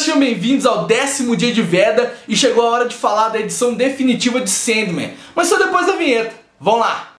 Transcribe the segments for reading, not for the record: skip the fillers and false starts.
sejam bem-vindos ao 10º dia de Veda e chegou a hora de falar da edição definitiva de Sandman, mas só depois da vinheta. Vamos lá!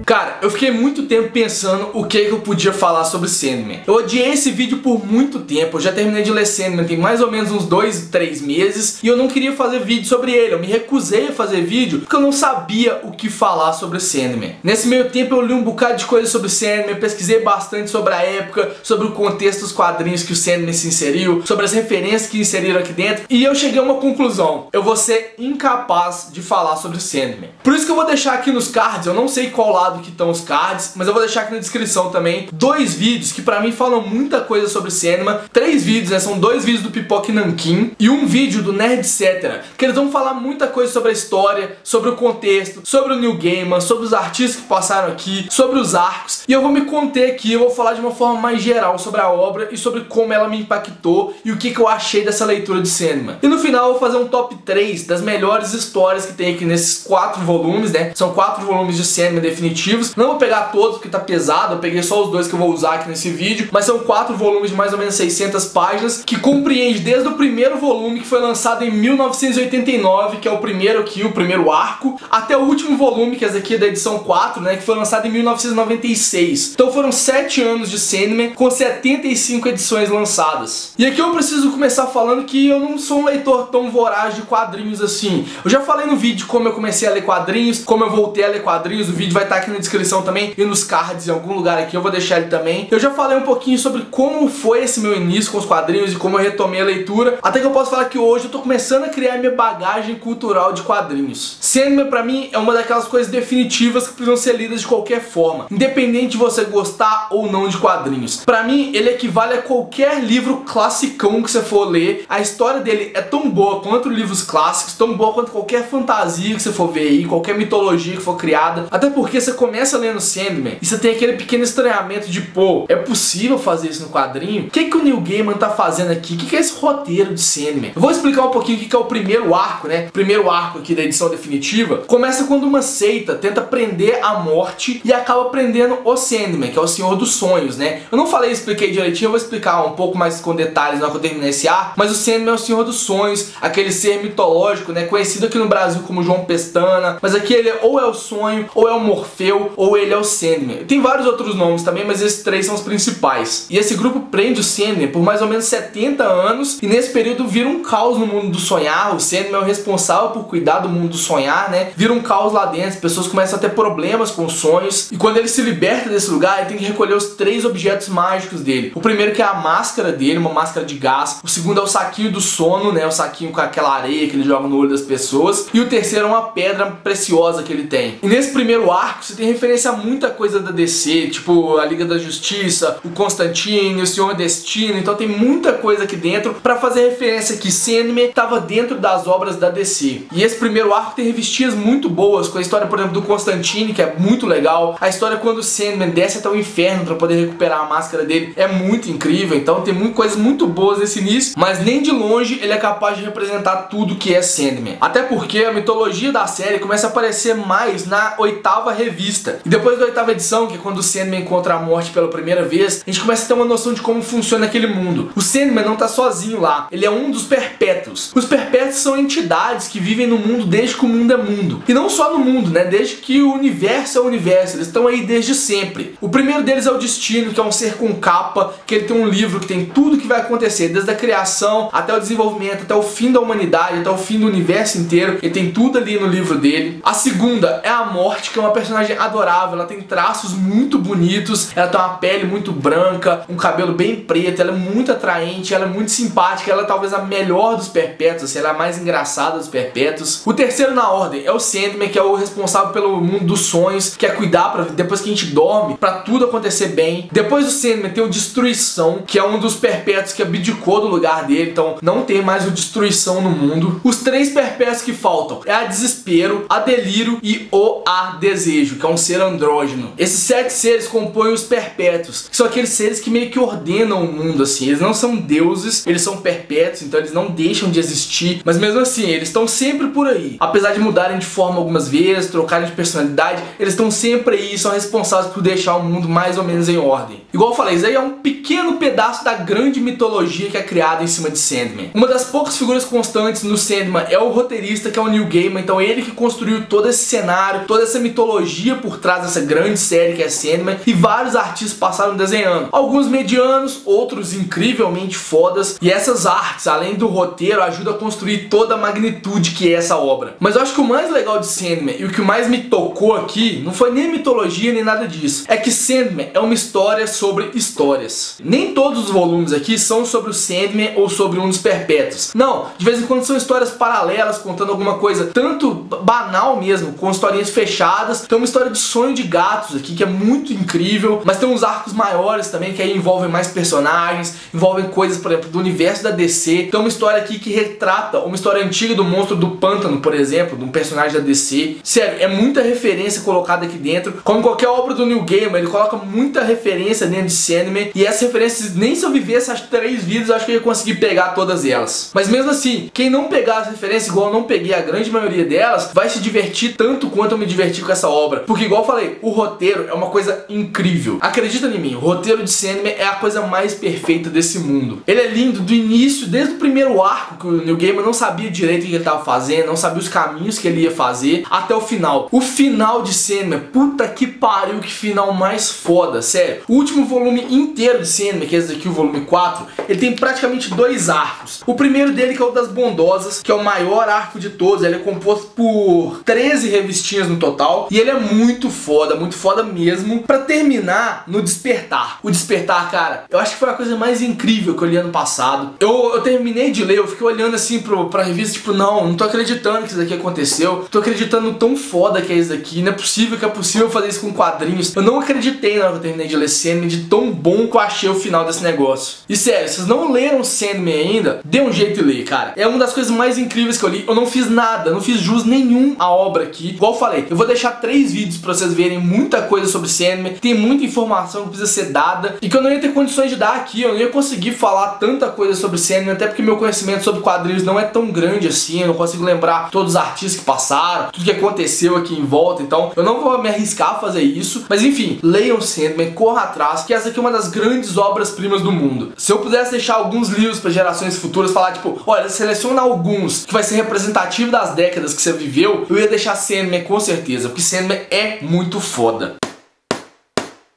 Cara, eu fiquei muito tempo pensando o que eu podia falar sobre Sandman. Eu odiei esse vídeo por muito tempo, eu já terminei de ler Sandman tem mais ou menos uns 2, 3 meses e eu não queria fazer vídeo sobre ele, eu me recusei a fazer vídeo porque eu não sabia o que falar sobre Sandman. Nesse meio tempo eu li um bocado de coisa sobre Sandman, pesquisei bastante sobre a época, sobre o contexto dos quadrinhos que o Sandman se inseriu, sobre as referências que inseriram aqui dentro e eu cheguei a uma conclusão: eu vou ser incapaz de falar sobre Sandman. Por isso que eu vou deixar aqui nos cards, eu não sei qual lado que estão os cards, mas eu vou deixar aqui na descrição também 2 vídeos que pra mim falam muita coisa sobre Sandman. 3 vídeos, né? São 2 vídeos do Pipoca e Nanquim e um vídeo do Nerd Etc, que eles vão falar muita coisa sobre a história, sobre o contexto, sobre o Neil Gaiman, sobre os artistas que passaram aqui, sobre os arcos, e eu vou me conter aqui, eu vou falar de uma forma mais geral sobre a obra e sobre como ela me impactou e o que eu achei dessa leitura de Sandman. E no final eu vou fazer um top 3 das melhores histórias que tem aqui nesses 4 volumes, né? São 4 volumes de Sandman definitivos. Não vou pegar todos porque tá pesado, eu peguei só os 2 que eu vou usar aqui nesse vídeo, mas são 4 volumes de mais ou menos 600 páginas, que compreende desde o primeiro volume, que foi lançado em 1989, que é o primeiro aqui, o primeiro arco, até o último volume, que é esse aqui da edição 4, né, que foi lançado em 1996. Então foram 7 anos de Sandman, com 75 edições lançadas. E aqui eu preciso começar falando que eu não sou um leitor tão voraz de quadrinhos assim. Eu já falei no vídeo como eu comecei a ler quadrinhos, como eu voltei a ler quadrinhos, o vídeo vai estar aqui na descrição também e nos cards em algum lugar aqui, eu vou deixar ele também. Eu já falei um pouquinho sobre como foi esse meu início com os quadrinhos e como eu retomei a leitura, até que eu posso falar que hoje eu tô começando a criar minha bagagem cultural de quadrinhos. Sandman pra mim é uma daquelas coisas definitivas que precisam ser lidas de qualquer forma, independente de você gostar ou não de quadrinhos. Pra mim ele equivale a qualquer livro classicão que você for ler. A história dele é tão boa quanto livros clássicos, tão boa quanto qualquer fantasia que você for ver aí, qualquer mitologia que for criada, até porque você começa lendo Sandman e você tem aquele pequeno estranhamento de, pô, é possível fazer isso no quadrinho? O que o Neil Gaiman tá fazendo aqui? O que é esse roteiro de Sandman? Eu vou explicar um pouquinho o que é o primeiro arco, né? O primeiro arco aqui da edição definitiva começa quando uma seita tenta prender a morte e acaba prendendo o Sandman, que é o Senhor dos Sonhos, né? Eu não falei, expliquei direitinho, eu vou explicar um pouco mais com detalhes na hora que eu terminar esse arco, mas o Sandman é o Senhor dos Sonhos, aquele ser mitológico, né? Conhecido aqui no Brasil como João Pestana, mas aqui ele ou é o Sonho, ou é o Morfeu, ou ele é o Sandman. Tem vários outros nomes também, mas esses 3 são os principais. E esse grupo prende o Sandman por mais ou menos 70 anos, e nesse período vira um caos no mundo do sonhar. O Sandman é o responsável por cuidar do mundo do sonhar, né? Vira um caos lá dentro, as pessoas começam a ter problemas com os sonhos, e quando ele se liberta desse lugar, ele tem que recolher os 3 objetos mágicos dele. O primeiro que é a máscara dele, uma máscara de gás. O segundo é o saquinho do sono, né? O saquinho com aquela areia que ele joga no olho das pessoas. E o terceiro é uma pedra preciosa que ele tem. E nesse primeiro arco, você tem referência a muita coisa da DC, tipo a Liga da Justiça, o Constantine, o Senhor Destino. Então tem muita coisa aqui dentro pra fazer referência que Sandman estava dentro das obras da DC. E esse primeiro arco tem revistinhas muito boas, com a história, por exemplo, do Constantine, que é muito legal. A história quando o Sandman desce até o inferno pra poder recuperar a máscara dele é muito incrível. Então tem coisas muito boas nesse início, mas nem de longe ele é capaz de representar tudo que é Sandman. Até porque a mitologia da série começa a aparecer mais na 8ª revista. E depois da 8ª edição, que é quando o Sandman encontra a morte pela primeira vez, a gente começa a ter uma noção de como funciona aquele mundo. O Sandman não tá sozinho lá, ele é um dos perpétuos. Os perpétuos são entidades que vivem no mundo desde que o mundo é mundo. E não só no mundo, né? Desde que o universo é o universo, eles estão aí desde sempre. O primeiro deles é o Destino, que é um ser com capa, que ele tem um livro que tem tudo que vai acontecer, desde a criação até o desenvolvimento, até o fim da humanidade, até o fim do universo inteiro. Ele tem tudo ali no livro dele. A segunda é a Morte, que é uma personagem adorável, ela tem traços muito bonitos, ela tem uma pele muito branca, um cabelo bem preto, ela é muito atraente, ela é muito simpática, ela é talvez a melhor dos perpétuos, assim, ela é a mais engraçada dos perpétuos. O terceiro na ordem é o Sandman, que é o responsável pelo mundo dos sonhos, que é cuidar pra, depois que a gente dorme, pra tudo acontecer bem. Depois do Sandman tem o Destruição, que é um dos perpétuos que abdicou do lugar dele, então não tem mais o Destruição no mundo. Os 3 perpétuos que faltam é a Desespero, a Delírio e o A Desejo, que é um ser andrógeno. Esses 7 seres compõem os perpétuos, que são aqueles seres que meio que ordenam o mundo, assim. Eles não são deuses, eles são perpétuos, então eles não deixam de existir, mas mesmo assim, eles estão sempre por aí. Apesar de mudarem de forma algumas vezes, trocarem de personalidade, eles estão sempre aí e são responsáveis por deixar o mundo mais ou menos em ordem. Igual eu falei, isso aí é um pequeno pedaço da grande mitologia que é criada em cima de Sandman. Uma das poucas figuras constantes no Sandman é o roteirista, que é o Neil Gaiman, então ele que construiu todo esse cenário, toda essa mitologia por trás dessa grande série que é Sandman, e vários artistas passaram desenhando. Alguns medianos, outros incrivelmente fodas, e essas artes, além do roteiro, ajudam a construir toda a magnitude que é essa obra. Mas eu acho que o mais legal de Sandman, e o que mais me tocou aqui, não foi nem mitologia nem nada disso, é que Sandman é uma história sobre histórias. Nem todos os volumes aqui são sobre o Sandman ou sobre um dos perpétuos. Não, de vez em quando são histórias paralelas, contando alguma coisa tanto banal mesmo, com historinhas fechadas. Tem uma história de sonho de gatos aqui, que é muito incrível, mas tem uns arcos maiores também, que aí envolvem mais personagens, envolvem coisas, por exemplo, do universo da DC. Tem uma história aqui que retrata uma história antiga do Monstro do Pântano, por exemplo, de um personagem da DC. Sério, é muita referência colocada aqui dentro. Como qualquer obra do Neil Gaiman, ele coloca muita referência dentro de Sandman, e essas referências, nem se eu vivesse as 3 vidas, eu acho que eu ia conseguir pegar todas elas. Mas mesmo assim, quem não pegar as referências, igual eu não peguei a grande maioria delas, vai se divertir tanto quanto eu me diverti com essa obra. Porque igual eu falei, o roteiro é uma coisa incrível. Acredita em mim, o roteiro de Sandman é a coisa mais perfeita desse mundo. Ele é lindo do início, desde o primeiro arco, que o Neil Gaiman não sabia direito o que ele estava fazendo, não sabia os caminhos que ele ia fazer, até o final. O final de Sandman, puta que pariu, que final mais foda, sério. O último volume inteiro de Sandman, que é esse daqui, o volume 4, ele tem praticamente 2 arcos. O primeiro dele, que é o das Bondosas, que é o maior arco de todos. Ele é composto por 13 revistinhas no total, e ele é muito foda mesmo. Pra terminar, no Despertar. O Despertar, cara, eu acho que foi a coisa mais incrível que eu li ano passado. Eu terminei de ler, eu fiquei olhando assim pra revista, tipo, não tô acreditando que isso daqui aconteceu, tô acreditando tão foda que é isso daqui, não é possível que é possível fazer isso com quadrinhos. Eu não acreditei na hora que eu terminei de ler Sandman, de tão bom que eu achei o final desse negócio. E sério, se vocês não leram Sandman ainda, dê um jeito de ler, cara. É uma das coisas mais incríveis que eu li. Eu não fiz nada, não fiz jus nenhum à obra aqui. Igual eu falei, eu vou deixar 3 vídeos pra vocês verem muita coisa sobre Sandman. Tem muita informação que precisa ser dada e que eu não ia ter condições de dar aqui. Eu não ia conseguir falar tanta coisa sobre Sandman, até porque meu conhecimento sobre quadrinhos não é tão grande assim. Eu não consigo lembrar todos os artistas que passaram, tudo que aconteceu aqui em volta. Então eu não vou me arriscar a fazer isso. Mas enfim, leiam Sandman, corra atrás, que essa aqui é uma das grandes obras-primas do mundo. Se eu pudesse deixar alguns livros para gerações futuras, falar tipo, olha, seleciona alguns que vai ser representativo das décadas que você viveu, eu ia deixar Sandman com certeza, porque Sandman é muito foda.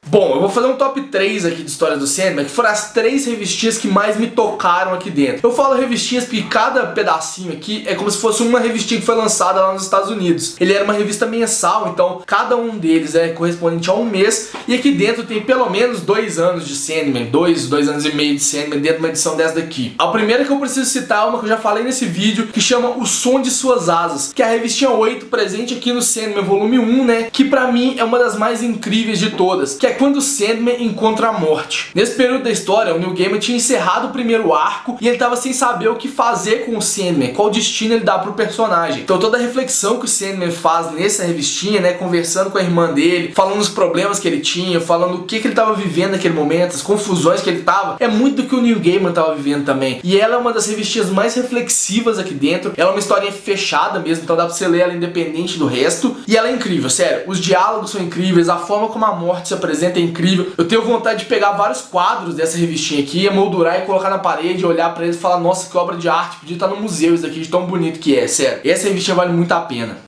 Bom, eu vou fazer um top 3 aqui de histórias do Sandman, que foram as 3 revistinhas que mais me tocaram aqui dentro. Eu falo revistinhas porque cada pedacinho aqui é como se fosse uma revistinha que foi lançada lá nos Estados Unidos. Ele era uma revista mensal, então cada um deles é correspondente a um mês, e aqui dentro tem pelo menos 2 anos de Sandman, 2 anos e meio de Sandman dentro de uma edição dessa daqui. A primeira que eu preciso citar é uma que eu já falei nesse vídeo, que chama O Som de Suas Asas, que é a revistinha 8, presente aqui no Sandman volume 1, né, que pra mim é uma das mais incríveis de todas, que é quando o Sandman encontra a morte. Nesse período da história, o Neil Gaiman tinha encerrado o primeiro arco e ele tava sem saber o que fazer com o Sandman, qual destino ele dá pro personagem. Então toda a reflexão que o Sandman faz nessa revistinha, né, conversando com a irmã dele, falando os problemas que ele tinha, falando o que ele tava vivendo naquele momento, as confusões que ele tava, é muito do que o Neil Gaiman tava vivendo também. E ela é uma das revistinhas mais reflexivas aqui dentro. Ela é uma historinha fechada mesmo, então dá pra você ler ela independente do resto. E ela é incrível, sério. Os diálogos são incríveis, a forma como a morte se apresenta é incrível. Eu tenho vontade de pegar vários quadros dessa revistinha aqui, emoldurar e colocar na parede, olhar pra eles e falar, nossa, que obra de arte, podia estar no museu isso daqui, de tão bonito que é, sério. Essa revistinha vale muito a pena.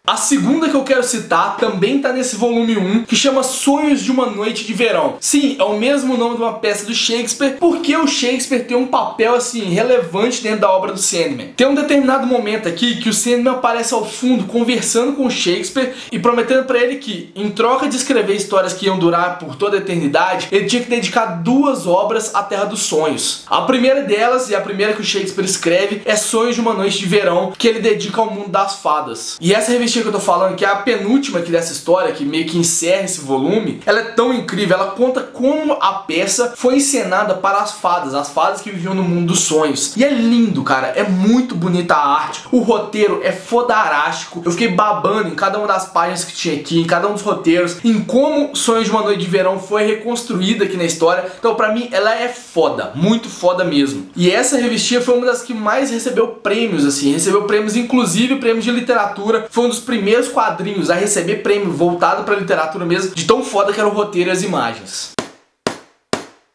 A segunda que eu quero citar também tá nesse volume 1, que chama Sonhos de uma Noite de Verão. Sim, é o mesmo nome de uma peça do Shakespeare, porque o Shakespeare tem um papel, assim, relevante dentro da obra do Sandman. Tem um determinado momento aqui que o Sandman aparece ao fundo, conversando com o Shakespeare e prometendo pra ele que, em troca de escrever histórias que iam durar por toda a eternidade, ele tinha que dedicar 2 obras à Terra dos Sonhos. A primeira delas, e a primeira que o Shakespeare escreve, é Sonhos de uma Noite de Verão, que ele dedica ao mundo das fadas. E essa revista revistinha que eu tô falando, que é a penúltima aqui dessa história, que meio que encerra esse volume, ela é tão incrível, ela conta como a peça foi encenada para as fadas que viviam no mundo dos sonhos. E é lindo, cara, é muito bonita a arte, o roteiro é fodarástico, eu fiquei babando em cada uma das páginas que tinha aqui, em cada um dos roteiros, em como Sonhos de uma Noite de Verão foi reconstruída aqui na história. Então pra mim ela é foda, muito foda mesmo. E essa revistinha foi uma das que mais recebeu prêmios, assim, recebeu prêmios, inclusive prêmios de literatura, foi um dos primeiros quadrinhos a receber prêmio voltado pra literatura mesmo, de tão foda que era o roteiro e as imagens.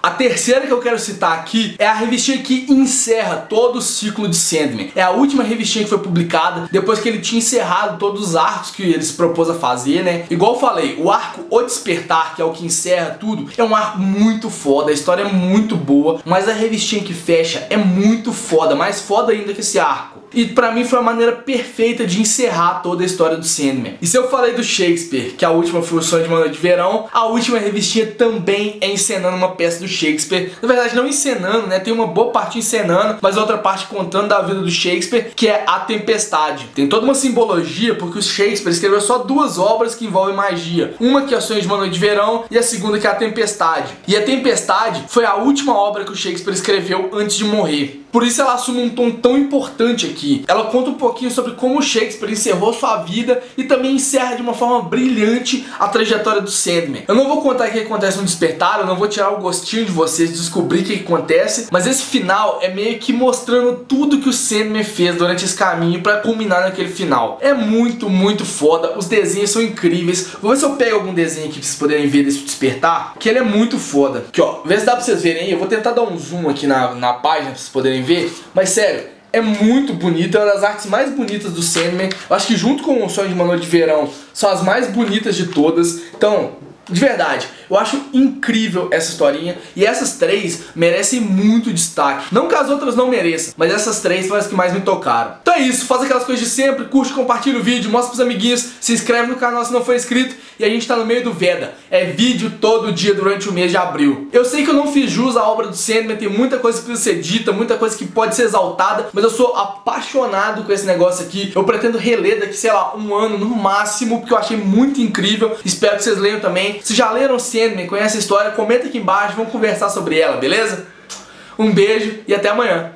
A terceira que eu quero citar aqui é a revistinha que encerra todo o ciclo de Sandman. É a última revistinha que foi publicada depois que ele tinha encerrado todos os arcos que ele se propôs a fazer, né? Igual eu falei, o arco O Despertar, que é o que encerra tudo, é um arco muito foda, a história é muito boa, mas a revistinha que fecha é muito foda, mais foda ainda que esse arco. E pra mim foi a maneira perfeita de encerrar toda a história do Sandman. E se eu falei do Shakespeare, que a última foi O Sonho de uma Noite de Verão, a última revistinha também é encenando uma peça do Shakespeare. Na verdade não encenando, né, tem uma boa parte encenando, mas outra parte contando da vida do Shakespeare, que é A Tempestade. Tem toda uma simbologia, porque o Shakespeare escreveu só duas obras que envolvem magia. Uma que é O Sonho de uma Noite de Verão e a segunda que é A Tempestade. E A Tempestade foi a última obra que o Shakespeare escreveu antes de morrer. Por isso ela assume um tom tão importante aqui. Ela conta um pouquinho sobre como Shakespeare encerrou sua vida e também encerra de uma forma brilhante a trajetória do Sandman. Eu não vou contar o que acontece no Despertar, eu não vou tirar o gostinho de vocês de descobrir o que acontece, mas esse final é meio que mostrando tudo que o Sandman fez durante esse caminho pra culminar naquele final. É muito, muito foda, os desenhos são incríveis. Vou ver se eu pego algum desenho aqui pra vocês poderem ver desse Despertar, que ele é muito foda. Aqui ó, vê se dá pra vocês verem aí, eu vou tentar dar um zoom aqui na página pra vocês poderem ver, mas sério, é muito bonito, é uma das artes mais bonitas do Sandman. Eu acho que junto com O Sonho de uma Noite de Verão são as mais bonitas de todas. Então, de verdade, eu acho incrível essa historinha e essas três merecem muito destaque. Não que as outras não mereçam, mas essas três foram as que mais me tocaram. Então é isso, faz aquelas coisas de sempre, curte, compartilha o vídeo, mostra pros amiguinhos, se inscreve no canal se não for inscrito e a gente tá no meio do Veda. É vídeo todo dia durante o mês de abril. Eu sei que eu não fiz jus à obra do Sandman, tem muita coisa que precisa ser dita, muita coisa que pode ser exaltada, mas eu sou apaixonado com esse negócio aqui. Eu pretendo reler daqui, sei lá, um ano no máximo, porque eu achei muito incrível. Espero que vocês leiam também. Se já leram Sandman, conhecem a história, comenta aqui embaixo, vamos conversar sobre ela, beleza? Um beijo e até amanhã.